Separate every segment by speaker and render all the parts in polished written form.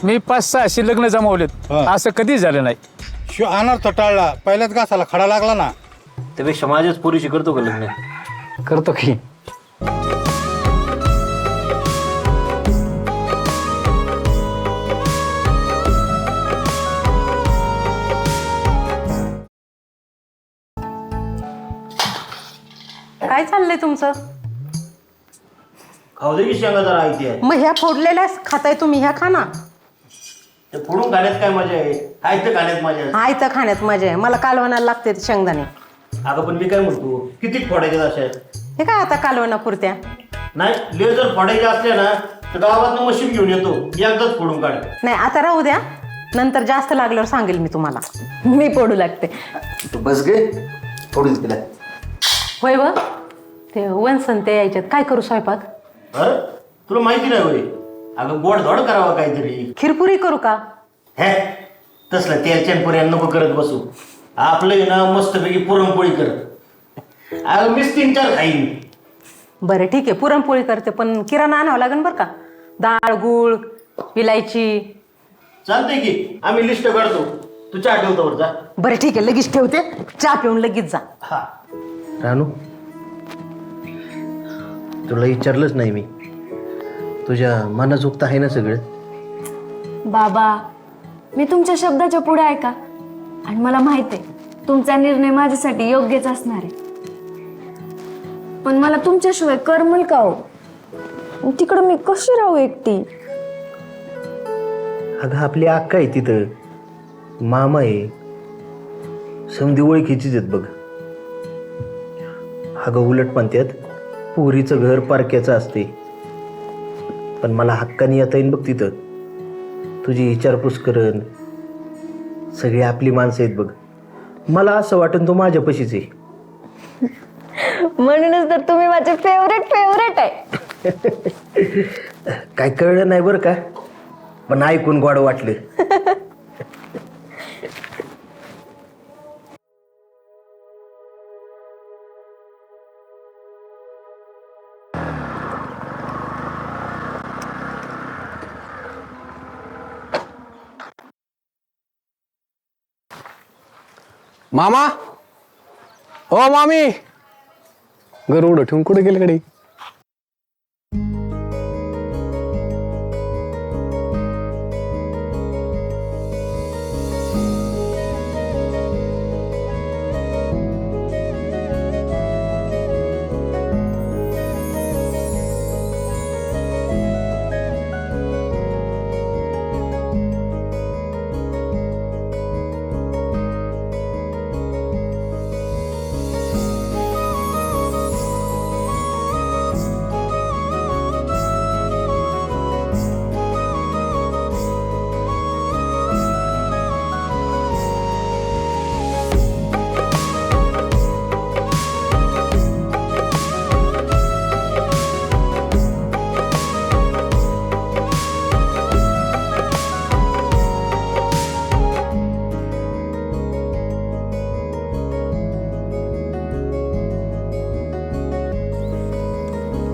Speaker 1: मी 500-600 लग्न जमावलेत, असं कधीच झालं नाही.
Speaker 2: शिव अनर्थ टाळला, पहिल्याच घासाला खडा लागला ना.
Speaker 3: त्यापेक्षा माझ्याच पोरीशी करतो का लग्न?
Speaker 1: करतो की.
Speaker 4: काय चाललंय तुमचं?
Speaker 3: खाऊ दे की शेंगा जरा आयती आहे.
Speaker 4: मग ह्या फोडलेल्या खाताय तुम्ही, ह्या खा ना.
Speaker 3: ते फोडून खाण्यात काय मजा आहे? आयतं खाण्यात मजा आहे.
Speaker 4: हाय तर खाण्यात मजा आहे. मला कालवणाला लागते ते शेंगदाणे.
Speaker 3: अगं पण मी काय म्हणतो, किती फोडायचे अशा?
Speaker 4: हे काय आता कालवणा पुरत्या?
Speaker 3: नाही, लेझर फोडायचे असले ना तर गावात मशीन घेऊन येतो, एकदाच फोडून काढ.
Speaker 4: नाही आता राहू द्या, नंतर जास्त लागल्यावर सांगेल मी तुम्हाला. मी फोडू लागते.
Speaker 3: तू बस गे, फोडून तिला.
Speaker 4: होय व ते वंसन ते यायच्यात, काय करू स्वयंपाक?
Speaker 3: अरे तुला माहिती नाही होय? अगं गोडधोड करावं काहीतरी.
Speaker 4: खिरपुरी करू का?
Speaker 3: हे तसलं तेलचॅन पुऱ्या नको करत बसू. आपलं ना मस्तपैकी पुरणपोळी कर. अगं मीच 3-4 खाईन.
Speaker 4: बरं ठीक आहे, पुरणपोळी करते, पण किराणा आणावं लागेल बरं का. डाळ, गूळ, इलायची.
Speaker 3: चालतंय की, आम्ही लिस्ट काढतो. तू चहा ठेवतो वर जा.
Speaker 4: बरं ठीक आहे, लगेच ठेवते. चहा पिऊन लगेच जा.
Speaker 3: हा रानू, तुला विचारलंच नाही मी, तुझ्या मनाजोगतं आहे ना सगळं?
Speaker 5: बाबा, मी तुमच्या शब्दाच्या पुढे आहे का? आणि मला माहित आहे तुमचा निर्णय माझ्यासाठी योग्यच असणार आहे. पण मला तुमच्याशिवाय करमल का हो? तिकडं मी कशी राहू एकटी?
Speaker 3: अगं आपली अक्का आहे तिथं, मामा आहे, समधी ओळखीचीच आहेत बघ. अगं उलट म्हणतात पुरीचं घर पारक्याचं असते, पण मला हक्काने येता येईन बघ तिथं. तुझी विचारपूस करण, सगळी आपली माणसं आहेत बघ. मला असं वाटन तो माझ्यापाशीच आहे.
Speaker 5: म्हणूनच तर तुम्ही माझे फेवरेट आहे.
Speaker 3: काय कळलं नाही बरं का, पण ऐकून गोड वाटलं.
Speaker 1: मामा, ओ मामी, घर उडं ठेवून कुठे गेले कडे?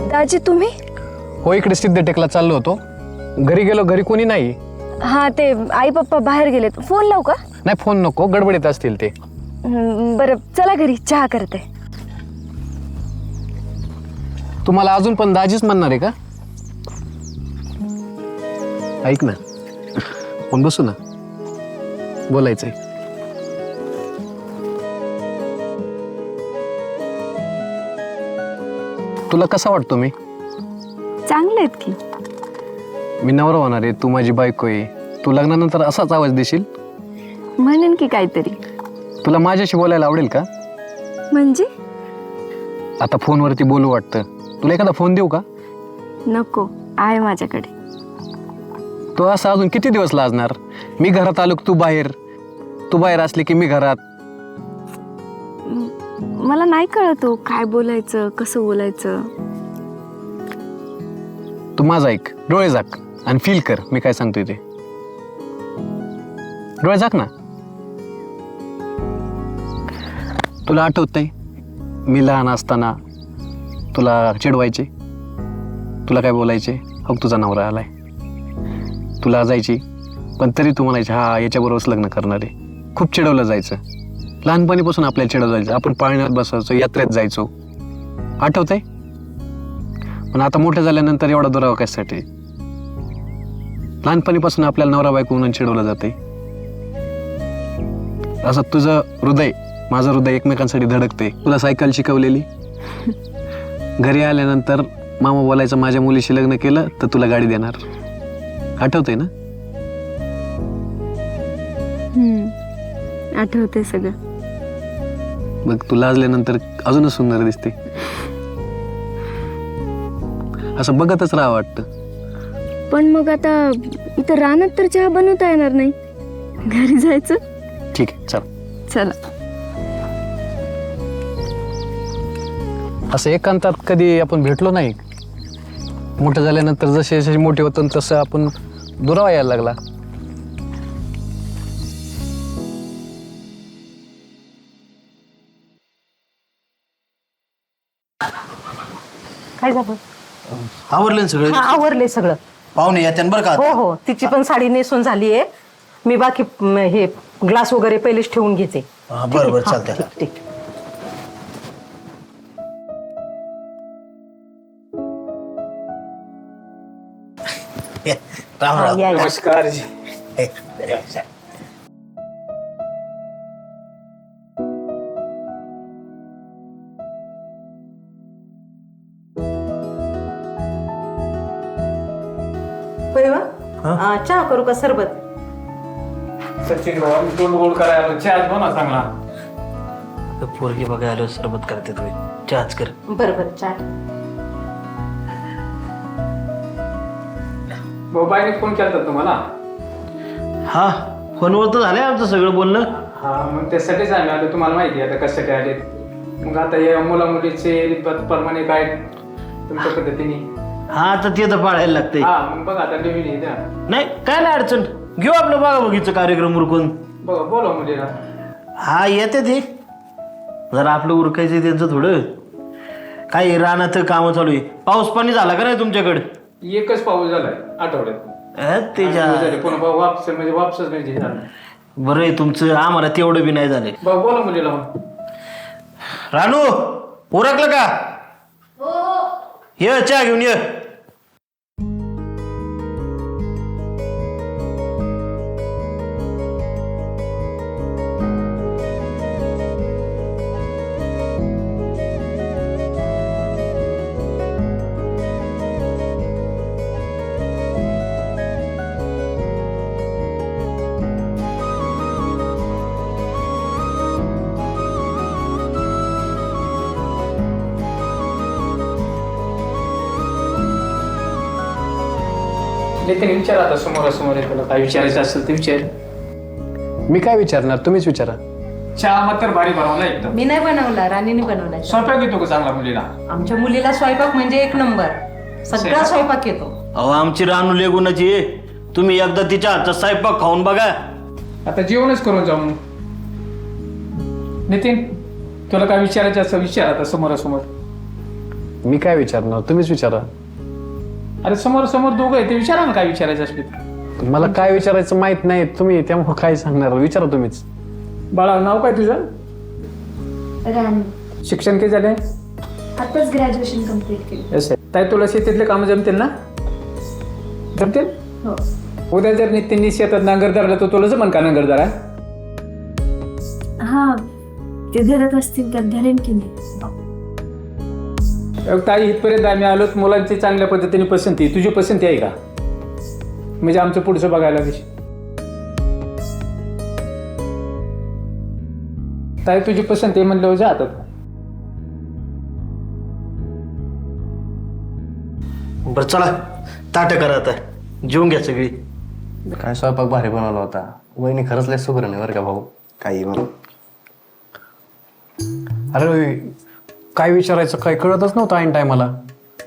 Speaker 5: दाजी तुम्ही?
Speaker 1: हो, इकडे सिद्धटेकला चाललो होतो. घरी गेलो, घरी कोणी नाही.
Speaker 5: हा, ते आई पप्पा बाहेर गेलेत. फोन लावू का?
Speaker 1: नाही, फोन नको, गडबडीत असतील ते.
Speaker 5: बरं चला घरी, चहा करते.
Speaker 1: तुम्हाला अजून पण दाजीच म्हणणार आहे का? ऐक ना, पण बसू ना, बोलायचंय. तुला कसा वाटतो मी?
Speaker 5: चांगले आहेत की.
Speaker 1: मी नवरा होणार आहे, तू माझी बायको आहे. तू लग्नानंतर असाच आवाज देशील?
Speaker 5: म्हणेन की काहीतरी.
Speaker 1: तुला माझ्याशी बोलायला आवडेल का?
Speaker 5: म्हणजे?
Speaker 1: आता फोनवरती बोलू वाटतं. तुला एखादा फोन देऊ का?
Speaker 5: नको, आहे माझ्याकडे.
Speaker 1: तो असं अजून किती दिवस लाजणार? मी घरात आलो की तू बाहेर असली की मी घरात.
Speaker 5: मला नाही कळत हो, काय बोलायचं, कसं बोलायचं.
Speaker 1: तू माझा ऐक, डोळे झाक आणि फील कर मी काय सांगतोय ते. डोळे झाक ना. तुला आठवतंय मी लहान असताना तुला चिडवायचे, तुला काय बोलायचे? हो तुझा नवरा आलाय, तुला जायची पण तरी तू म्हणायचे हा याच्याबरोबरच लग्न करणार आहे. खूप चिडवलं जायचं. लहानपणीपासून आपल्याला चिडवलं जायचं. आपण पाळण्यात बसायचो, यात्रेत जायचो, आठवतंय? पण आता मोठं झाल्यानंतर एवढा दुरावा कशासाठी? लहानपणीपासून आपल्याला नवरा बायको म्हणून चिडवलं जाते. असं तुझं हृदय माझं हृदय एकमेकांसाठी धडकते. तुला सायकल शिकवलेली, घरी आल्यानंतर मामा बोलायचं माझ्या मुलीशी लग्न केलं तर तुला गाडी देणार. आठवतंय ना?
Speaker 5: आठवते सगळं.
Speaker 1: मग तू लाजल्यानंतर अजूनच सुंदर दिसते. असं बघतच राहा वाटतं.
Speaker 5: पण मग आता इथं रानात तर चहा बनवता येणार नाही, घरी जायचं.
Speaker 1: ठीक आहे, चल.
Speaker 5: चला.
Speaker 1: असं एकांतात कधी आपण भेटलो नाही. मोठं झाल्यानंतर जसे जसे मोठे होतो तसं आपण दुरावा यायला लागला.
Speaker 4: काय झालं?
Speaker 3: आवरलं ना सगळं?
Speaker 4: हा, आवरले सगळं.
Speaker 3: पाहुणे येत्यान बरं का?
Speaker 4: हो हो, तिची पण साडी नेसून झाली आहे. मी बाकी हे ग्लास वगैरे पहिलेच ठेवून घेते.
Speaker 3: बरं बरं, चालतंय.
Speaker 4: ठीक ठीक.
Speaker 3: राम राम.
Speaker 4: या, या.
Speaker 2: नमस्कार.
Speaker 4: होय वा? चहा करू का सरबत?
Speaker 2: सचिन भाऊ गोड गोड करायला चहा बनवा चांगला.
Speaker 3: पोरगी बघायला आलो, सरबत करते तुम्ही, चहाच कर.
Speaker 4: बरं बरं, चहा.
Speaker 2: बाईने फोन केला तुम्हाला?
Speaker 3: हा, फोनवर तर झालंय आमचं सगळं बोलणं.
Speaker 2: हा, मग त्यासाठीच आम्ही आलो. तुम्हाला माहिती आहे आता कशासाठी आले. मग आता या मुला मुलीचे प्रमाणे काय तुमच्या पद्धतीने.
Speaker 3: हा, तर ते तर पाळायला लागतंय.
Speaker 2: हा, मग बघा आता नवीन आहे ना.
Speaker 3: नाही काय नाही अडचण, घेऊ आपलं बघा बघीचं कार्यक्रम उरकून.
Speaker 2: बघा बोला मुलीला.
Speaker 3: हा, येते ते जरा आपलं उरकायचं त्यांचं थोडं. काय रानात कामं चालू आहे. पाऊस पाणी झाला का नाही तुमच्याकडे?
Speaker 2: एकच पाऊस झालाय आठवड्यात.
Speaker 3: त्याच्या
Speaker 2: पुन्हा वापसच म्हणजे झालं.
Speaker 3: बरं आहे तुमचं, आम्हाला तेवढं बी नाही झालंय.
Speaker 2: बघ बोला मुलीला.
Speaker 3: रानू, उरकलं का? ये चहा घेऊन ये.
Speaker 2: त्याने विचार आता समोरासमोर आहे. तुला काय विचारायचं असेल ते विचार.
Speaker 1: मी काय विचारणार, तुम्हीच विचारा.
Speaker 2: चहा मात्र भारी बनवला एकदम.
Speaker 4: मी नाही बनवला, राणीने बनवला.
Speaker 2: स्वयंपाक येतो का चांगला मुलीला?
Speaker 4: आमच्या मुलीला स्वयंपाक म्हणजे एक नंबर, सगळा स्वयंपाक येतो.
Speaker 3: अहो, आमची रानू लेगुणाची आहे. तुम्ही एकदा तिच्या हातचा स्वयंपाक खाऊन बघा.
Speaker 2: आता जेवणच करून जाऊ. नितीन, तुला काय विचारायचं असं विचार आता समोरासमोर.
Speaker 1: मी काय विचारणार, तुम्हीच विचारा.
Speaker 2: अरे समोर दोघं आहे, ते विचारा ना काय विचारायचं असले.
Speaker 1: मला काय विचारायचं माहित नाही तुम्ही, त्यामुळे काय सांगणार, विचारा तुम्हीच.
Speaker 2: बाळा, नाव काय तुझं?
Speaker 5: राणी.
Speaker 2: शिक्षण किती झालंय?
Speaker 5: आताच ग्रॅज्युएशन कम्प्लीट केलं.
Speaker 2: असं आहे. ताई, तुला शेतीतले कामं जमतील ना? जमतील?
Speaker 5: हो.
Speaker 2: उद्या जर नितीननी शेतात नांगर धरला तर तुला जमन का नांगर धरा?
Speaker 5: हा, ते धरत असतील तर धरेन की नाही.
Speaker 2: ताई, इथपर्यंत आम्ही आलो. मुलांची चांगल्या पद्धतीने पसंती. तुझी पसंती आहे का? म्हणजे आमचं पुढचं बघायला कशी. ताई, तुझी पसंती आहे म्हणल्यावर जा आता.
Speaker 3: बरं चला, ताट करा आता, जेवून घ्या सगळी.
Speaker 1: काय स्वयंपाक भारी बनवला होता. वहिनी खरंच लय सुगरण आहे बरं का भाऊ. काही म्हणून अरे काय विचारायचं काय कळतच नव्हतं ऐन टायमाला.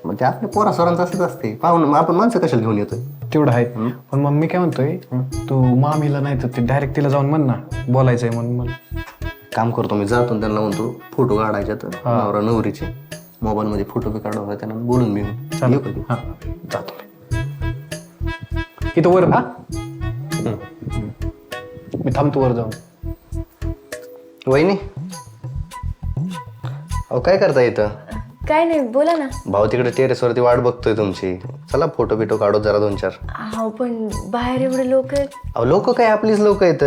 Speaker 6: मग ते आपल्या पोरा सोरांचं असंच असते. पाहून आपण माणसं कशाला घेऊन येतोय.
Speaker 1: तेवढं आहे. पण मग मी काय म्हणतोय, तू मामीला नाही तर ते डायरेक्ट तिला जाऊन म्हण ना, बोलायचंय म्हणून. मला
Speaker 6: काम करतो मी, जातो त्यांना म्हणतो फोटो काढायचे तर नवरा नवरीचे मोबाईल मध्ये फोटो बी काढवा, त्यांना बोलून मी
Speaker 1: चालेल.
Speaker 6: येऊ कधी.
Speaker 1: हा, जातो इथं वर. हा मी थांबतो वर जाऊन.
Speaker 6: वहिनी अहो काय करता इथं?
Speaker 5: काय नाही, बोला ना.
Speaker 6: भाऊ तिकडे टेरेसवरती वाट बघतोय तुमची. चला फोटो बिटो काढू जरा 2-4.
Speaker 5: हो पण बाहेर एवढे लोक आहेत.
Speaker 6: अहो लोक काय आपलीच लोक आहेत.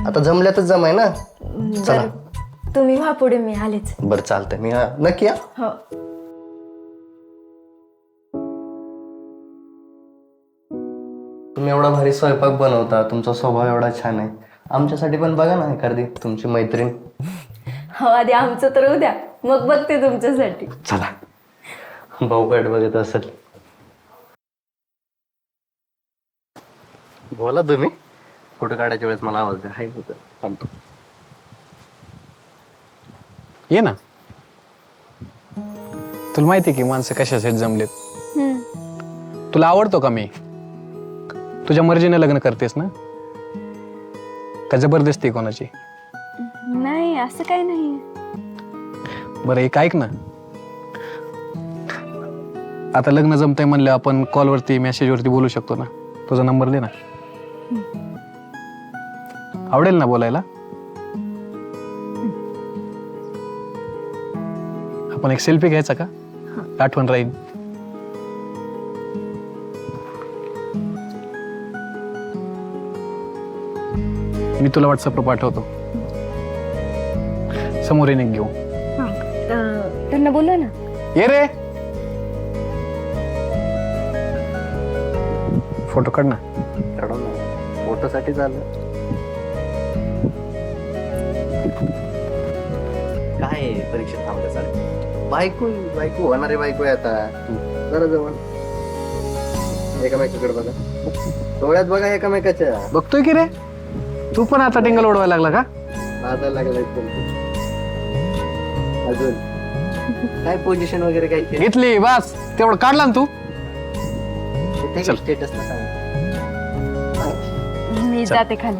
Speaker 6: आता जमल्यातच जमाय ना. चला
Speaker 5: बरं, तुम्ही व्हा पुढे, मी आलेच.
Speaker 6: बरं चालतंय. मी नक्की या.
Speaker 5: हो.
Speaker 6: तुम्ही एवढा भारी स्वयंपाक बनवता, तुमचा स्वभाव एवढा छान आहे. आमच्यासाठी पण बघा ना एखादी तुमची मैत्रीण.
Speaker 5: हो, आधी आमचं तर होऊ द्या, मग बघते तुमच्यासाठी.
Speaker 6: चला. भाऊ वाट बघत असेल. बोला तुम्ही. फोटो काढायच्या वेळेस मला आवाज द्या. हाय होतं थांबतो.
Speaker 1: ये ना. तुला माहिती आहे की माणसं कशासाठी जमलेत. तुला आवडतो का मी? तुझ्या मर्जीने लग्न करतेस ना का जबरदस्ती कोणाची?
Speaker 5: नाही, असं काही नाही.
Speaker 1: बरं एक ऐक ना, आता लग्न जमतंय म्हणलं आपण कॉलवरती मेसेजवरती बोलू शकतो ना. तुझा नंबर दे ना. आवडेल ना बोलायला? आपण एक सेल्फी घ्यायचा का? आठवण राहील. मी तुला व्हॉट्सअपवर पाठवतो. समोर येणे घेऊ.
Speaker 5: त्यांना बोला ना.
Speaker 1: ये रे. फोटो काढ ना.
Speaker 6: काढू ना. फोटोसाठी झालं. काय परीक्षेत थांबल्यासारखं? बायको होणारे बायको आहे आता. जरा जवळ एकामेकाकडे बघा. डोळ्यात बघा एकामेकाच्या.
Speaker 1: बघतोय की रे. तू पण आता टिंगल ओढवायला लागला का?
Speaker 6: आता लागलाय. अजून काय पोझिशन वगैरे काय केली?
Speaker 1: घेतली बस. तेवढं काढला ना तू. चल.
Speaker 6: स्टेटस ना सांग.
Speaker 5: मी जाते खाली.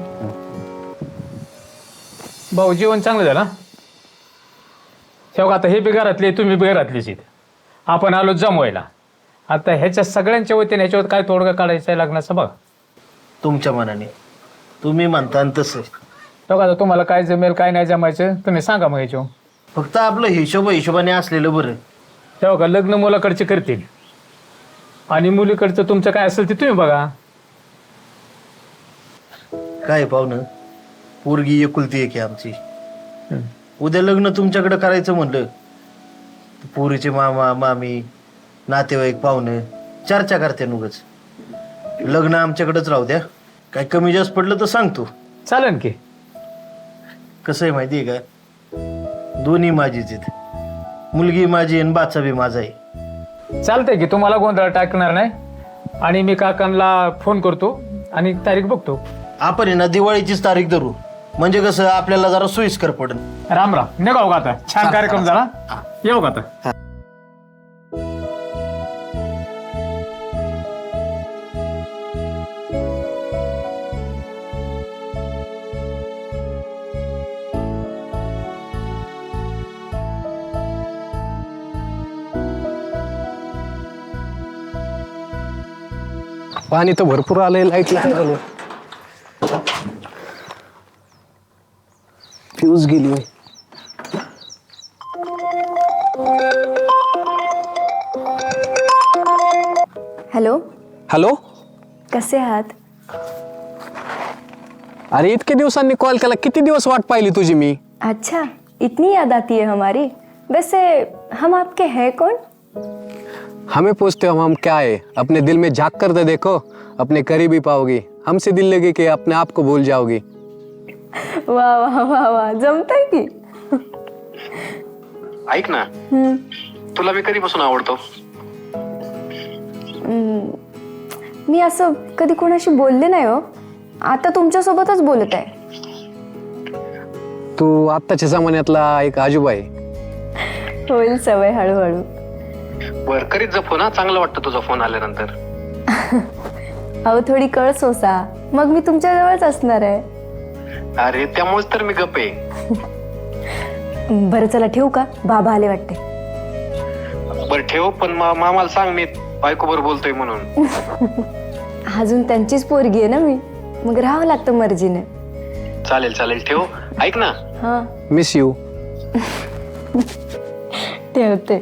Speaker 2: भाऊ जेवण चांगलं झालं. शेवगा आता हे बी घरातले, तुम्ही बी घरातलीच आहेत. आपण आलो जमवायला. आता ह्याच्या सगळ्यांच्या वतीने ह्याच्यावर काय तोडगा काढायचा आहे लग्नाचा बघा.
Speaker 3: तुमच्या मनाने तुम्ही म्हणता आणि तसं.
Speaker 2: शेवगा आता तुम्हाला काय जमेल काय नाही जमायचं तुम्ही सांगा मग ह्याच्यावर.
Speaker 3: फक्त आपलं हिशोबाने असलेलं बरं.
Speaker 2: शेवगा लग्न मुलाकडचे करतील आणि मुलीकडचं तुमचं काय असेल ते तुम्ही बघा.
Speaker 3: काय पाहुणं, पोरगी एकुलती एक आहे आमची. उद्या लग्न तुमच्याकडे करायचं म्हणलं पोरीचे मामा मामी नातेवाईक पाहुणे चर्चा करते उगाच. लग्न आमच्याकडेच राहू द्या. काय कमी जास्त पडलं तर सांगतो.
Speaker 2: चालेल की.
Speaker 3: कसं आहे माहिती आहे का, दोन्ही माझीच आहेत. मुलगी माझी आणि बाचा बी माझा आहे.
Speaker 2: चालतंय की, तुम्हाला गोंधळ टाकणार नाही. आणि मी काकांना फोन करतो आणि तारीख बघतो.
Speaker 3: आपण आहे ना दिवाळीचीच तारीख धरू, म्हणजे कसं आपल्याला जरा सोयीस्कर पडेल.
Speaker 2: राम राम. निघाव का आता? छान कार्यक्रम झाला. येऊ का आता?
Speaker 1: पाणी तर भरपूर आलंय. लाईट लागलं. फ्यूज गेली.
Speaker 5: हॅलो.
Speaker 1: हॅलो.
Speaker 5: कसे आहात?
Speaker 1: अरे इतके दिवसांनी कॉल केला. किती दिवस वाट पाहिली तुझी मी.
Speaker 5: अच्छा, इतनी याद आती है हमारी. वैसे हम आपके हैं कौन?
Speaker 1: हमें पूछते हो हम क्या है? अपने दिल में झांक कर तो देखो, अपने करीबी पाओगी. हमसे दिल लगे कि अपने आप को भूल जाओगी.
Speaker 5: वाह वाह वाह वाह, जमतंय की.
Speaker 1: ऐक ना, तुला मी कधीपासून आवडतो?
Speaker 5: मी असं कधी कोणाशी बोलले नाही हो. आता तुमच्यासोबतच बोलत आहे.
Speaker 1: तू आत्ताच्या जमान्यातला एक आजोबा आहे.
Speaker 5: होईल सवय हळूहळू.
Speaker 1: बर करीत जा फोन. चांगलं वाटतं तुझा फोन आल्यानंतर.
Speaker 5: अहो थोडी कळ सोसा, मग मी तुमच्या जवळच असणार आहे.
Speaker 1: अरे त्यामुळेच तर मी गप आहे.
Speaker 5: बरं चला ठेवू का? बाबा आले वाटते.
Speaker 1: बर ठेव, पण मामाला सांग मी बायको बरोबर बोलतोय म्हणून.
Speaker 5: अजून त्यांचीच पोरगी आहे ना मी. मग राहावं लागतं मर्जीने.
Speaker 1: चालेल चालेल ठेव. ऐक ना,
Speaker 5: हां
Speaker 1: मिस यू.
Speaker 5: ठेवते.